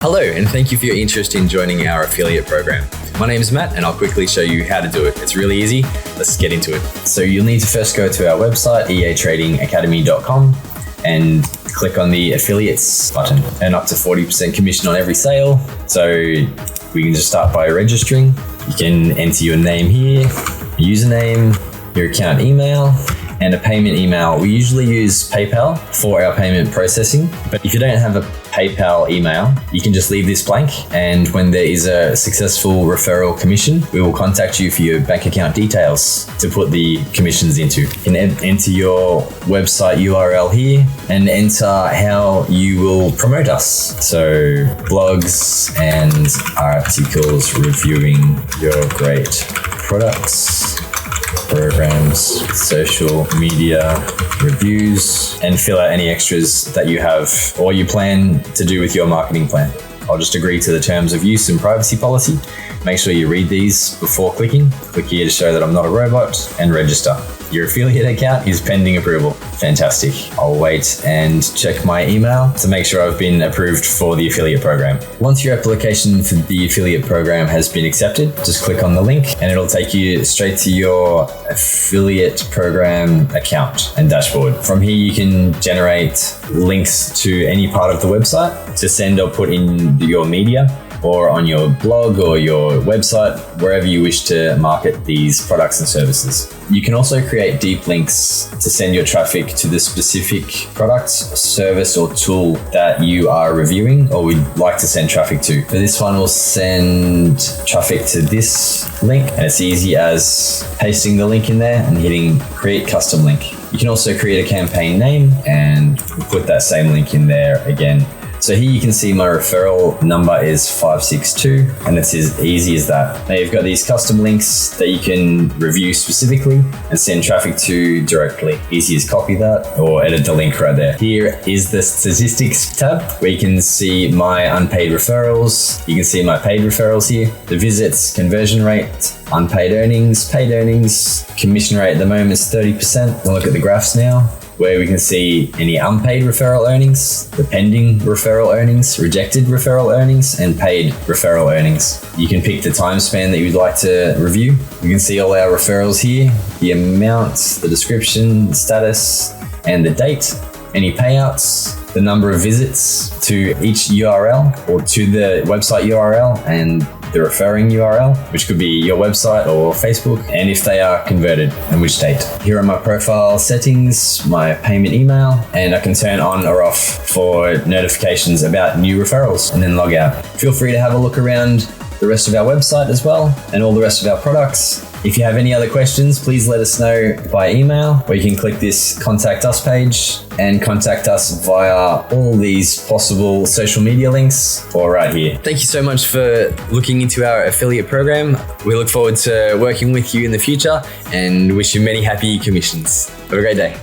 Hello, and thank you for your interest in joining our affiliate program. My name is Matt, and I'll quickly show you how to do it. It's really easy. Let's get into it. So you'll need to first go to our website, eatradingacademy.com, and click on the affiliates button. Earn up to 40% commission on every sale. So we can just start by registering. You can enter your name here, username, your account email, and a payment email. We usually use PayPal for our payment processing, but if you don't have a PayPal email, you can just leave this blank, and when there is a successful referral commission, we will contact you for your bank account details to put the commissions into. You can enter your website URL here and enter how you will promote us. So blogs and articles reviewing your great products, programs, social media reviews, and fill out any extras that you have or you plan to do with your marketing plan. I'll just agree to the terms of use and privacy policy. Make sure you read these before clicking. Click here to show that I'm not a robot and register. Your affiliate account is pending approval. Fantastic. I'll wait and check my email to make sure I've been approved for the affiliate program. Once your application for the affiliate program has been accepted, just click on the link and it'll take you straight to your affiliate program account and dashboard. From here, you can generate links to any part of the website to send or put in your media, or on your blog or your website, wherever you wish to market these products and services. You can also create deep links to send your traffic to the specific product, service, or tool that you are reviewing or would like to send traffic to. For this one, we'll send traffic to this link, and it's easy as pasting the link in there and hitting create custom link. You can also create a campaign name and put that same link in there again. So here you can see my referral number is 562, and it's as easy as that. Now you've got these custom links that you can review specifically and send traffic to directly. Easy as copy that or edit the link right there. Here is the statistics tab where you can see my unpaid referrals. You can see my paid referrals here, the visits, conversion rate, unpaid earnings, paid earnings, commission rate at the moment is 30%. We'll look at the graphs now, where we can see any unpaid referral earnings, the pending referral earnings, rejected referral earnings, and paid referral earnings. You can pick the time span that you'd like to review. You can see all our referrals here, the amount, the description, the status, and the date, any payouts, the number of visits to each URL or to the website URL, and the referring URL, which could be your website or Facebook, and if they are converted and which date. Here are my profile settings, my payment email, and I can turn on or off for notifications about new referrals and then log out. Feel free to have a look around the rest of our website as well and all the rest of our products. If you have any other questions, please let us know by email, or you can click this contact us page and contact us via all these possible social media links or right here. Thank you so much for looking into our affiliate program. We look forward to working with you in the future and wish you many happy commissions. Have a great day.